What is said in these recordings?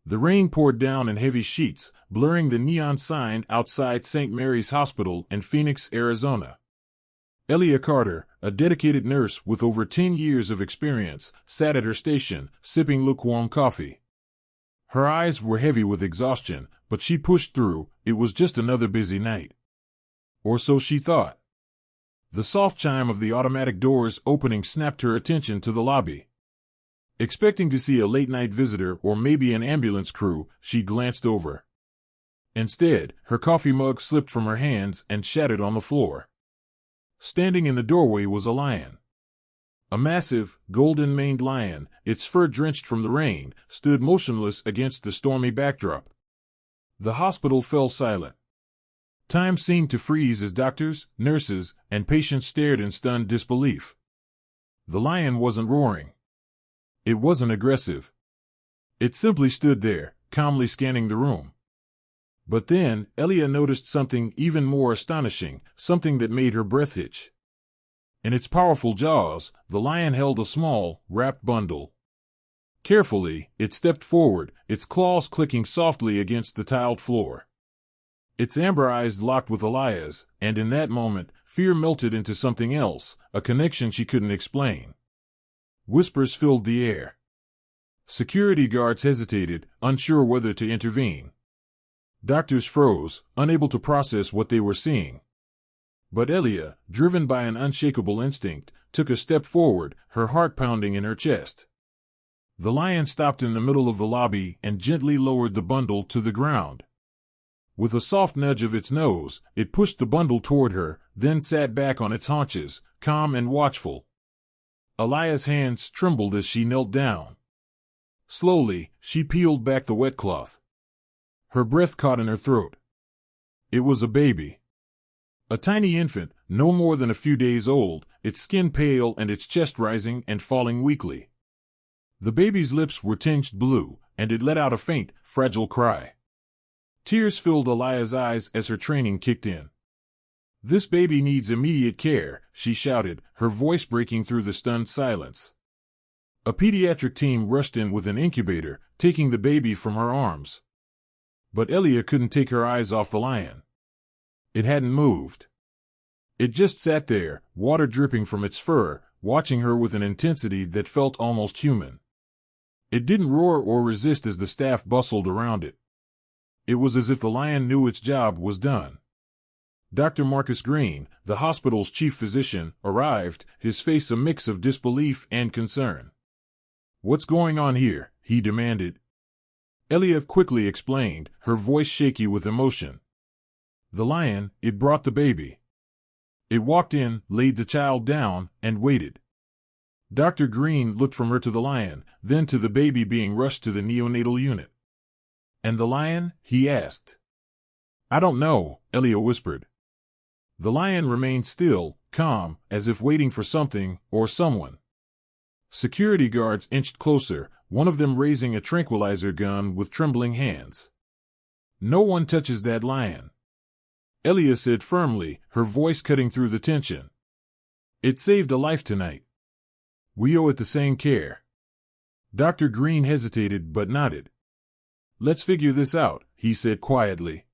The rain poured down in heavy sheets, blurring the neon sign outside St. Mary's Hospital in Phoenix, Arizona. Elia Carter, a dedicated nurse with over 10 years of experience, sat at her station, sipping lukewarm coffee. Her eyes were heavy with exhaustion, but she pushed through. It was just another busy night. Or so she thought. The soft chime of the automatic doors opening snapped her attention to the lobby. Expecting to see a late-night visitor or maybe an ambulance crew, she glanced over. Instead, her coffee mug slipped from her hands and shattered on the floor. Standing in the doorway was a lion. A massive, golden-maned lion, its fur drenched from the rain, stood motionless against the stormy backdrop. The hospital fell silent. Time seemed to freeze as doctors, nurses, and patients stared in stunned disbelief. The lion wasn't roaring. It wasn't aggressive. It simply stood there, calmly scanning the room. But then, Elia noticed something even more astonishing, something that made her breath hitch. In its powerful jaws, the lion held a small, wrapped bundle. Carefully, it stepped forward, its claws clicking softly against the tiled floor. Its amber eyes locked with Elia's, and in that moment, fear melted into something else, a connection she couldn't explain. Whispers filled the air. Security guards hesitated, unsure whether to intervene. Doctors froze, unable to process what they were seeing. But Elia, driven by an unshakable instinct, took a step forward, her heart pounding in her chest. The lion stopped in the middle of the lobby and gently lowered the bundle to the ground. With a soft nudge of its nose, it pushed the bundle toward her, then sat back on its haunches, calm and watchful. Elia's hands trembled as she knelt down. Slowly, she peeled back the wet cloth. Her breath caught in her throat. It was a baby. A tiny infant, no more than a few days old, its skin pale and its chest rising and falling weakly. The baby's lips were tinged blue, and it let out a faint, fragile cry. Tears filled Elia's eyes as her training kicked in. "This baby needs immediate care," she shouted, her voice breaking through the stunned silence. A pediatric team rushed in with an incubator, taking the baby from her arms. But Elia couldn't take her eyes off the lion. It hadn't moved. It just sat there, water dripping from its fur, watching her with an intensity that felt almost human. It didn't roar or resist as the staff bustled around it. It was as if the lion knew its job was done. Dr. Marcus Green, the hospital's chief physician, arrived, his face a mix of disbelief and concern. "What's going on here?" he demanded. Elia quickly explained, her voice shaky with emotion. "The lion, it brought the baby." It walked in, laid the child down, and waited. Dr. Green looked from her to the lion, then to the baby being rushed to the neonatal unit. "And the lion?" he asked. "I don't know," Elia whispered. The lion remained still, calm, as if waiting for something or someone. Security guards inched closer, one of them raising a tranquilizer gun with trembling hands. "No one touches that lion," Elia said firmly, her voice cutting through the tension. "It saved a life tonight. We owe it the same care." Dr. Green hesitated but nodded. "Let's figure this out," he said quietly.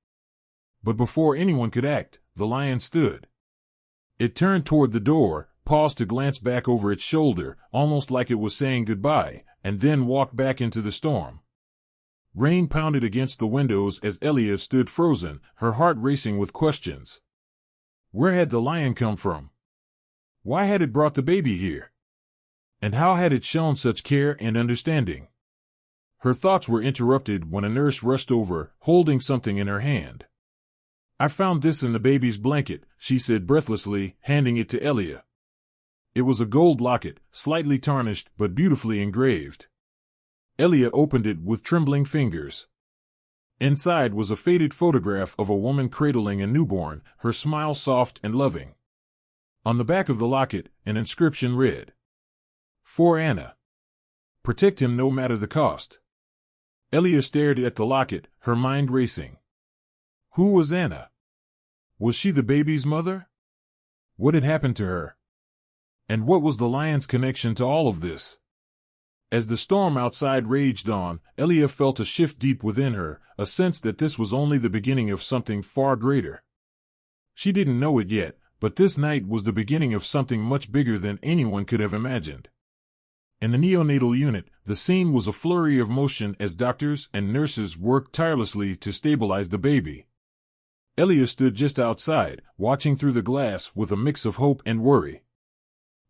But before anyone could act, the lion stood. It turned toward the door, paused to glance back over its shoulder, almost like it was saying goodbye, and then walked back into the storm. Rain pounded against the windows as Elia stood frozen, her heart racing with questions. Where had the lion come from? Why had it brought the baby here? And how had it shown such care and understanding? Her thoughts were interrupted when a nurse rushed over, holding something in her hand. "I found this in the baby's blanket," she said breathlessly, handing it to Elia. It was a gold locket, slightly tarnished but beautifully engraved. Elia opened it with trembling fingers. Inside was a faded photograph of a woman cradling a newborn, her smile soft and loving. On the back of the locket, an inscription read, "For Anna. Protect him no matter the cost." Elia stared at the locket, her mind racing. Who was Anna? Was she the baby's mother? What had happened to her? And what was the lion's connection to all of this? As the storm outside raged on, Elia felt a shift deep within her, a sense that this was only the beginning of something far greater. She didn't know it yet, but this night was the beginning of something much bigger than anyone could have imagined. In the neonatal unit, the scene was a flurry of motion as doctors and nurses worked tirelessly to stabilize the baby. Elia stood just outside, watching through the glass with a mix of hope and worry.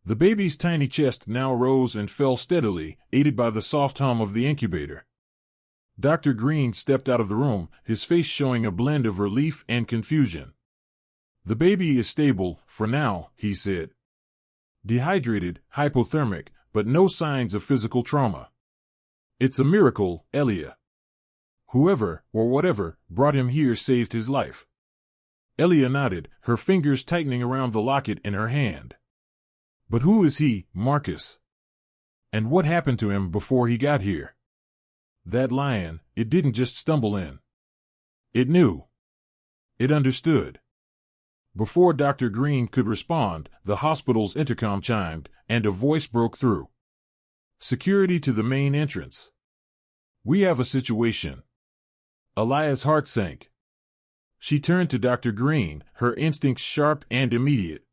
The baby's tiny chest now rose and fell steadily, aided by the soft hum of the incubator. Dr. Green stepped out of the room, his face showing a blend of relief and confusion. "The baby is stable, for now," he said. "Dehydrated, hypothermic, but no signs of physical trauma. It's a miracle, Elia. Whoever, or whatever, brought him here saved his life." Elia nodded, her fingers tightening around the locket in her hand. "But who is he, Marcus? And what happened to him before he got here? That lion, it didn't just stumble in. It knew. It understood." Before Dr. Green could respond, the hospital's intercom chimed, and a voice broke through. "Security to the main entrance. We have a situation." Elia's heart sank. She turned to Dr. Green, her instincts sharp and immediate.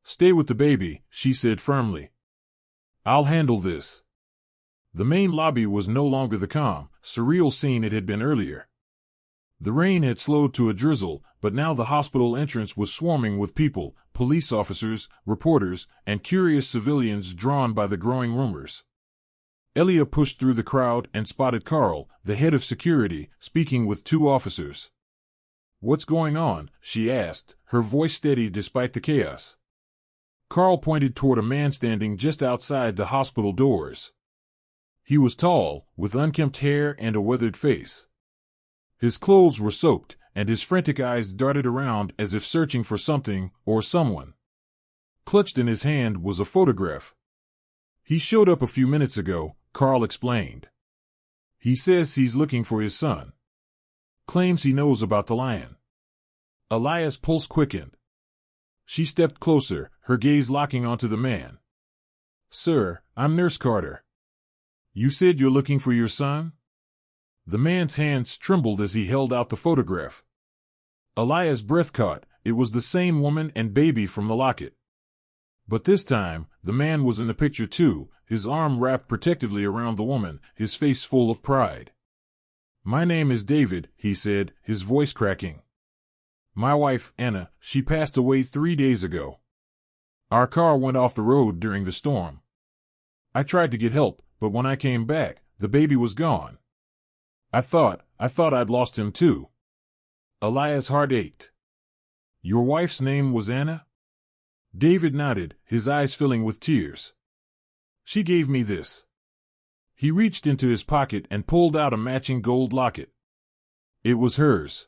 "Stay with the baby," she said firmly. "I'll handle this." The main lobby was no longer the calm, surreal scene it had been earlier. The rain had slowed to a drizzle, but now the hospital entrance was swarming with people, police officers, reporters, and curious civilians drawn by the growing rumors. Elia pushed through the crowd and spotted Carl, the head of security, speaking with two officers. "What's going on?" she asked, her voice steady despite the chaos. Carl pointed toward a man standing just outside the hospital doors. He was tall, with unkempt hair and a weathered face. His clothes were soaked, and his frantic eyes darted around as if searching for something or someone. Clutched in his hand was a photograph. "He showed up a few minutes ago," Carl explained. "He says he's looking for his son. Claims he knows about the lion." Elia's pulse quickened. She stepped closer, her gaze locking onto the man. "Sir, I'm Nurse Carter. You said you're looking for your son?" The man's hands trembled as he held out the photograph. Elia's breath caught. It was the same woman and baby from the locket. But this time, the man was in the picture too, his arm wrapped protectively around the woman, his face full of pride. "My name is David," he said, his voice cracking. "My wife, Anna, she passed away 3 days ago. Our car went off the road during the storm. I tried to get help, but when I came back, the baby was gone. I thought I'd lost him too." Elia's heart ached. "Your wife's name was Anna?" David nodded, his eyes filling with tears. "She gave me this." He reached into his pocket and pulled out a matching gold locket. It was hers.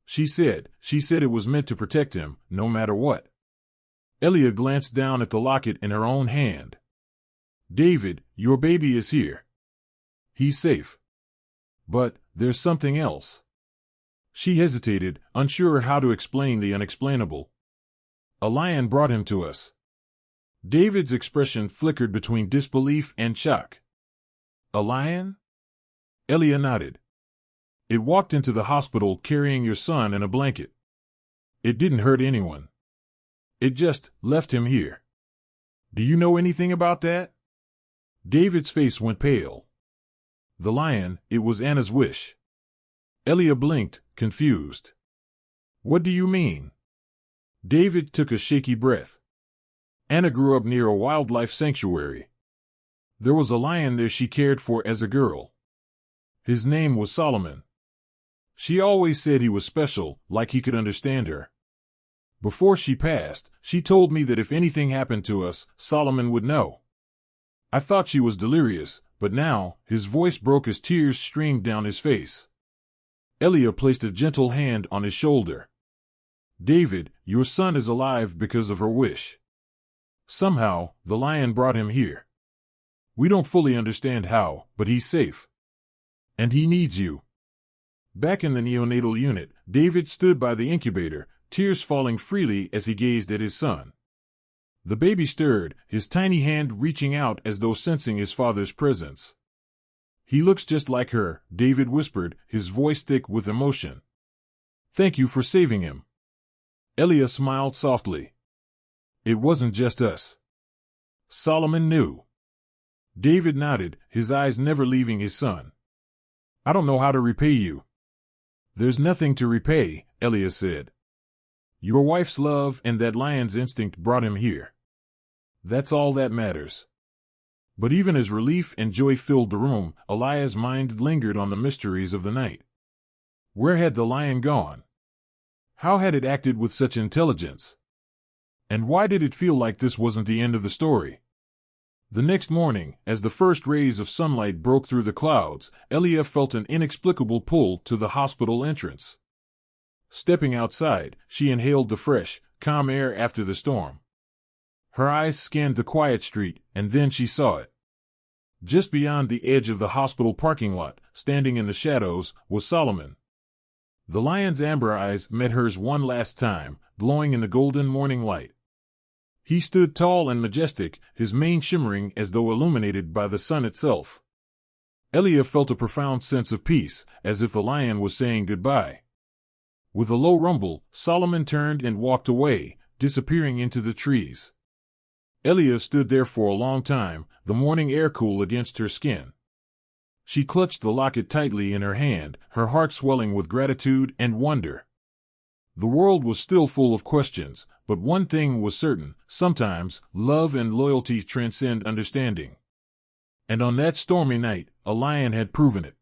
She said it was meant to protect him, no matter what. Elia glanced down at the locket in her own hand. "David, your baby is here. He's safe. But there's something else." She hesitated, unsure how to explain the unexplainable. "A lion brought him to us." David's expression flickered between disbelief and shock. "A lion?" Elia nodded. "It walked into the hospital carrying your son in a blanket. It didn't hurt anyone. It just left him here. Do you know anything about that?" David's face went pale. The lion, it was Anna's wish. Elia blinked, confused. "What do you mean?" David took a shaky breath. "Anna grew up near a wildlife sanctuary. There was a lion there she cared for as a girl. His name was Solomon. She always said he was special, like he could understand her. Before she passed, she told me that if anything happened to us, Solomon would know. I thought she was delirious, but now," his voice broke as tears streamed down his face. Elia placed a gentle hand on his shoulder. "David, your son is alive because of her wish. Somehow, the lion brought him here. We don't fully understand how, but he's safe. And he needs you." Back in the neonatal unit, David stood by the incubator, tears falling freely as he gazed at his son. The baby stirred, his tiny hand reaching out as though sensing his father's presence. "He looks just like her," David whispered, his voice thick with emotion. "Thank you for saving him." Elia smiled softly. "It wasn't just us. Solomon knew." David nodded, his eyes never leaving his son. "I don't know how to repay you." "There's nothing to repay," Elia said. "Your wife's love and that lion's instinct brought him here. That's all that matters." But even as relief and joy filled the room, Eliah's mind lingered on the mysteries of the night. Where had the lion gone? How had it acted with such intelligence? And why did it feel like this wasn't the end of the story? The next morning, as the first rays of sunlight broke through the clouds, Elia felt an inexplicable pull to the hospital entrance. Stepping outside, she inhaled the fresh, calm air after the storm. Her eyes scanned the quiet street, and then she saw it. Just beyond the edge of the hospital parking lot, standing in the shadows, was Solomon. The lion's amber eyes met hers one last time, glowing in the golden morning light. He stood tall and majestic, his mane shimmering as though illuminated by the sun itself. Elia felt a profound sense of peace, as if the lion was saying goodbye. With a low rumble, Solomon turned and walked away, disappearing into the trees. Elia stood there for a long time, the morning air cool against her skin. She clutched the locket tightly in her hand, her heart swelling with gratitude and wonder. The world was still full of questions, but one thing was certain: sometimes love and loyalty transcend understanding. And on that stormy night, a lion had proven it.